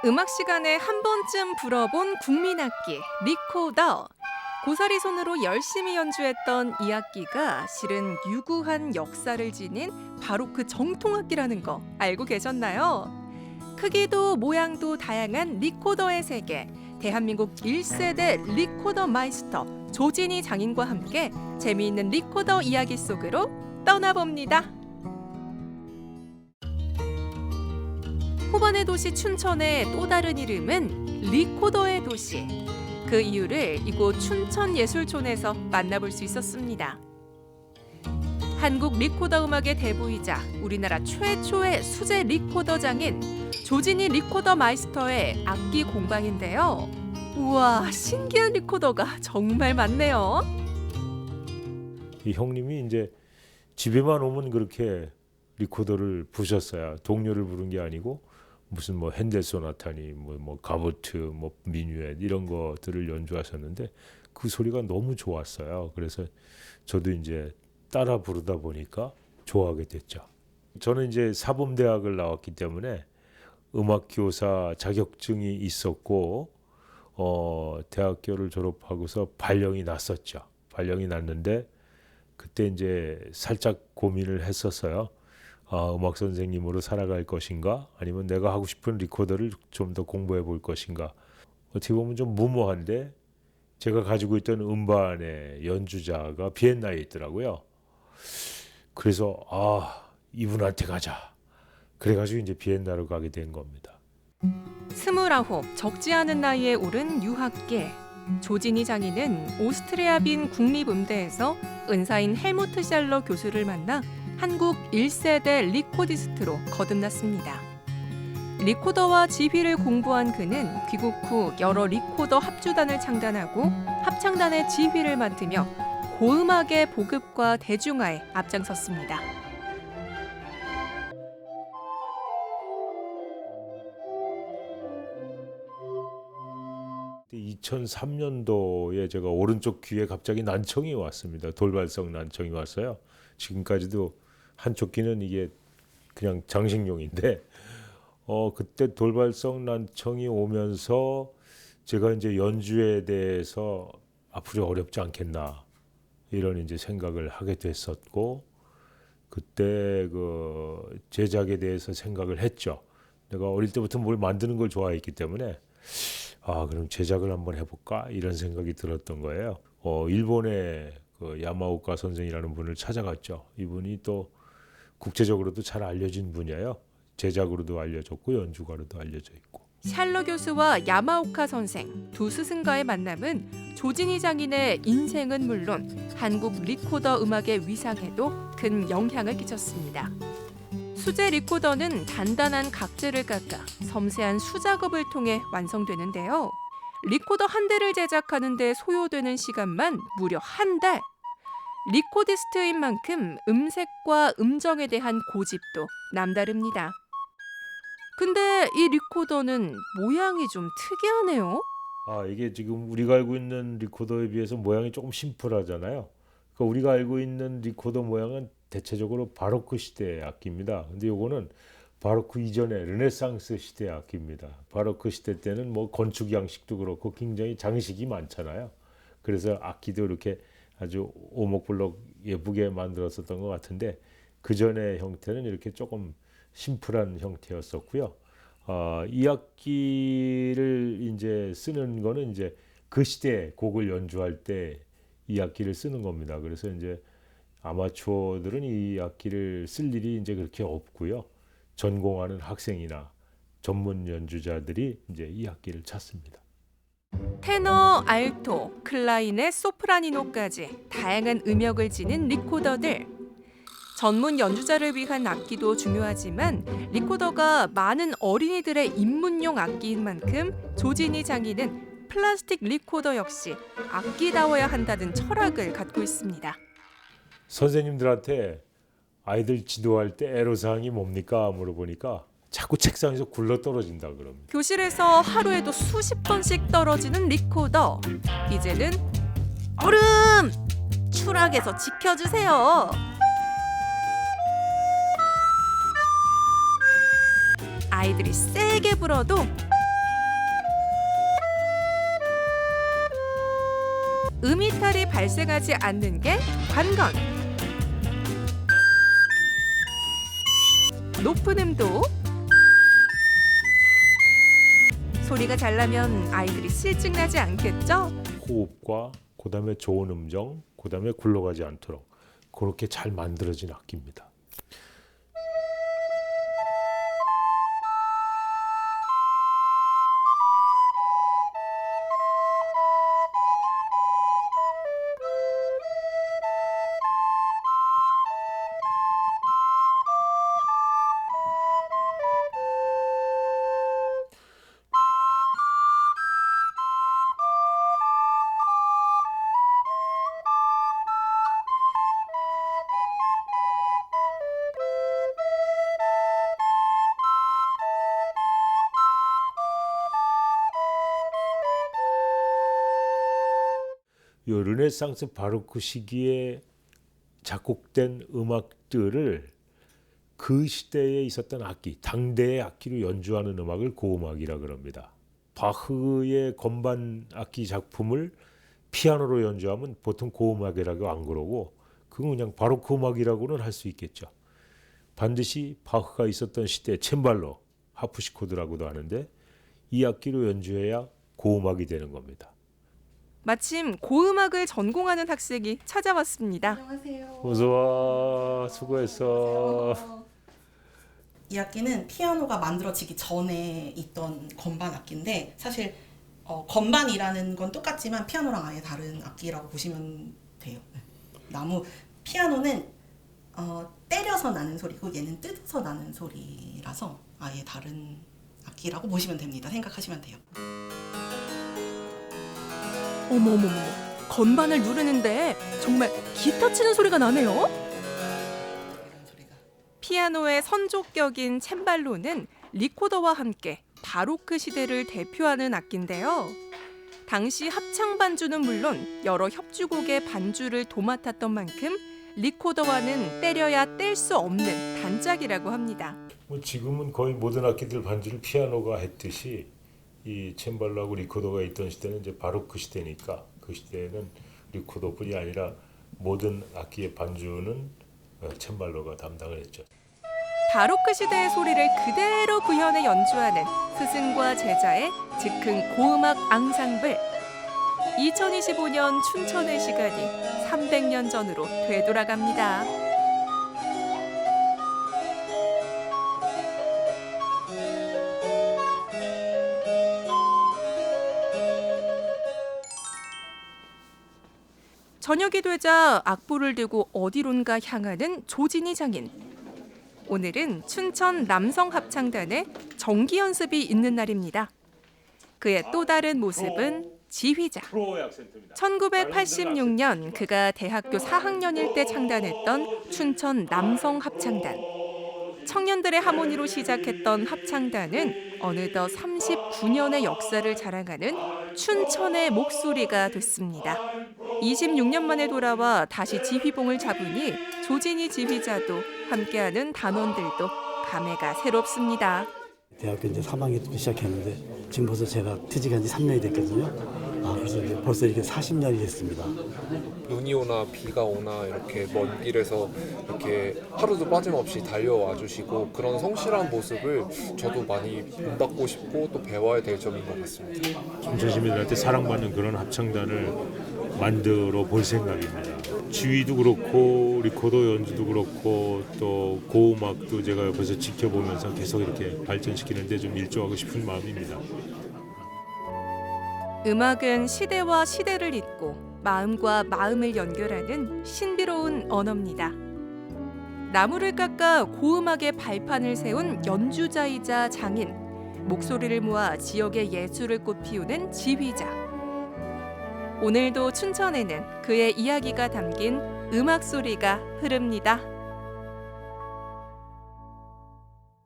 음악 시간에 한 번쯤 불어본 국민악기 리코더. 고사리 손으로 열심히 연주했던 이 악기가 실은 유구한 역사를 지닌 바로크 정통악기라는 거 알고 계셨나요? 크기도 모양도 다양한 리코더의 세계. 대한민국 1세대 리코더 마이스터 조진희 장인과 함께 재미있는 리코더 이야기 속으로 떠나봅니다. 호반의 도시 춘천의 또 다른 이름은 리코더의 도시. 그 이유를 이곳 춘천예술촌에서 만나볼 수 있었습니다. 한국 리코더 음악의 대부이자 우리나라 최초의 수제 리코더 장인 조진희 리코더 마이스터의 악기 공방인데요. 우와, 신기한 리코더가 정말 많네요. 이 형님이 이제 집에만 오면 그렇게 리코더를 부셨어요. 동료를 부른 게 아니고 무슨 뭐 핸델 소나타니 뭐 가보트 뭐 미뉴엣 이런 것들을 연주하셨는데 그 소리가 너무 좋았어요. 그래서 저도 이제 따라 부르다 보니까 좋아하게 됐죠. 저는 이제 사범대학을 나왔기 때문에 음악교사 자격증이 있었고 대학교를 졸업하고서 발령이 났었죠. 발령이 났는데 그때 이제 살짝 고민을 했었어요. 음악 선생님으로 살아갈 것인가 아니면 내가 하고 싶은 리코더를 좀 더 공부해 볼 것인가. 어떻게 보면 좀 무모한데 제가 가지고 있던 음반의 연주자가 비엔나에 있더라고요. 그래서 이분한테 가자. 그래가지고 이제 비엔나로 가게 된 겁니다. 29, 적지 않은 나이에 오른 유학계. 조진희 장인은 오스트리아 빈 국립음대에서 은사인 헬무트 샬러 교수를 만나 한국 1세대 리코디스트로 거듭났습니다. 리코더와 지휘를 공부한 그는 귀국 후 여러 리코더 합주단을 창단하고 합창단의 지휘를 맡으며 고음악의 보급과 대중화에 앞장섰습니다. 2003년도에 제가 오른쪽 귀에 갑자기 난청이 왔습니다. 돌발성 난청이 왔어요. 지금까지도 한쪽 귀는 이게 그냥 장식용인데 그때 돌발성 난청이 오면서 제가 이제 연주에 대해서 앞으로 어렵지 않겠나 이런 이제 생각을 하게 됐었고 그때 그 제작에 대해서 생각을 했죠. 내가 어릴 때부터 뭘 만드는 걸 좋아했기 때문에 그럼 제작을 한번 해볼까 이런 생각이 들었던 거예요. 일본의 그 야마오카 선생이라는 분을 찾아갔죠. 이분이 또 국제적으로도 잘 알려진 분이에요. 제작으로도 알려졌고 연주가로도 알려져 있고. 샬러 교수와 야마오카 선생 두 스승과의 만남은 조진희 장인의 인생은 물론 한국 리코더 음악의 위상에도 큰 영향을 끼쳤습니다. 수제 리코더는 단단한 각재를 깎아 섬세한 수작업을 통해 완성되는데요. 리코더 한 대를 제작하는 데 소요되는 시간만 무려 한 달. 리코디스트인 만큼 음색과 음정에 대한 고집도 남다릅니다. 근데 이 리코더는 모양이 좀 특이하네요. 이게 지금 우리가 알고 있는 리코더에 비해서 모양이 조금 심플하잖아요. 그러니까 우리가 알고 있는 리코더 모양은 대체적으로 바로크 시대의 악기입니다. 근데 요거는 바로크 이전의 르네상스 시대의 악기입니다. 바로크 시대 때는 뭐 건축 양식도 그렇고 굉장히 장식이 많잖아요. 그래서 악기도 이렇게 아주 오목블록 예쁘게 만들었었던 것 같은데 그 전의 형태는 이렇게 조금 심플한 형태였었고요. 이 악기를 이제 쓰는 거는 이제 그 시대 곡을 연주할 때 이 악기를 쓰는 겁니다. 그래서 이제 아마추어들은 이 악기를 쓸 일이 이제 그렇게 없고요. 전공하는 학생이나 전문 연주자들이 이제 이 악기를 찾습니다. 테너, 알토, 클라리넷, 소프라니노까지 다양한 음역을 지닌 리코더들. 전문 연주자를 위한 악기도 중요하지만 리코더가 많은 어린이들의 입문용 악기인 만큼 조진희 장인은 플라스틱 리코더 역시 악기다워야 한다는 철학을 갖고 있습니다. 선생님들한테 아이들 지도할 때 애로사항이 뭡니까 물어보니까 자꾸 책상에서 굴러 떨어진다 그럽니다. 교실에서 하루에도 수십 번씩 떨어지는 리코더. 이제는 얼음! 추락에서 지켜주세요. 아이들이 세게 불어도 음이탈이 발생하지 않는 게 관건. 높은 음도 소리가 잘 나면 아이들이 실증 나지 않겠죠? 호흡과 그다음에 좋은 음정, 그다음에 굴러가지 않도록 그렇게 잘 만들어진 악기입니다. 이 르네상스 바로크 시기에 작곡된 음악들을 그 시대에 있었던 악기, 당대의 악기로 연주하는 음악을 고음악이라 그럽니다. 바흐의 건반 악기 작품을 피아노로 연주하면 보통 고음악이라고 안 그러고 그건 그냥 바로크 음악이라고는 할 수 있겠죠. 반드시 바흐가 있었던 시대 쳔발로, 하프시코드라고도 하는데 이 악기로 연주해야 고음악이 되는 겁니다. 마침 고음악을 전공하는 학생이 찾아왔습니다. 안녕하세요. 어서 와, 수고했어. 이 악기는 피아노가 만들어지기 전에 있던 건반 악기인데 사실 건반이라는 건 똑같지만 피아노랑 아예 다른 악기라고 보시면 돼요. 나무 피아노는 때려서 나는 소리고 얘는 뜯어서 나는 소리라서 아예 다른 악기라고 보시면 됩니다. 생각하시면 돼요. 어머머머, 건반을 누르는데 정말 기타 치는 소리가 나네요. 이런 소리가. 피아노의 선조격인 챈발로는 리코더와 함께 바로크 시대를 대표하는 악기인데요. 당시 합창 반주는 물론 여러 협주곡의 반주를 도맡았던 만큼 리코더와는 때려야 뗄 수 없는 단짝이라고 합니다. 뭐 지금은 거의 모든 악기들 반주를 피아노가 했듯이 이 챈발로하고 리코더가 있던 시대는 이제 바로크 시대니까 그 시대에는 리코더뿐이 아니라 모든 악기의 반주는 챈발로가 담당을 했죠. 바로크 시대의 소리를 그대로 구현해 연주하는 스승과 제자의 즉흥 고음악 앙상블. 2025년 춘천의 시간이 300년 전으로 되돌아갑니다. 저녁이 되자 악보를 들고 어디론가 향하는 조진희 장인. 오늘은 춘천 남성합창단의 정기 연습이 있는 날입니다. 그의 또 다른 모습은 지휘자. 1986년 그가 대학교 4학년일 때 창단했던 춘천 남성합창단. 청년들의 하모니로 시작했던 합창단은 어느덧 39년의 역사를 자랑하는 춘천의 목소리가 됐습니다. 26년 만에 돌아와 다시 지휘봉을 잡으니 조진희 지휘자도 함께하는 단원들도 감회가 새롭습니다. 대학교 이제 3학년 때 시작했는데 지금 벌써 제가 퇴직한 지 3년이 됐거든요. 그래서 이제 벌써 이렇게 40년이 됐습니다. 눈이 오나 비가 오나 이렇게 먼 길에서 이렇게 하루도 빠짐없이 달려와 주시고 그런 성실한 모습을 저도 많이 본받고 싶고 또 배워야 될 점인 것 같습니다. 춘천 시민들한테 사랑받는 그런 합창단을 만들어 볼 생각입니다. 지휘도 그렇고 리코더 연주도 그렇고 또 고음악도 제가 옆에서 지켜보면서 계속 이렇게 발전시키는데 좀 일조하고 싶은 마음입니다. 음악은 시대와 시대를 잇고 마음과 마음을 연결하는 신비로운 언어입니다. 나무를 깎아 고음악의 발판을 세운 연주자이자 장인, 목소리를 모아 지역의 예술을 꽃피우는 지휘자. 오늘도 춘천에는 그의 이야기가 담긴 음악 소리가 흐릅니다.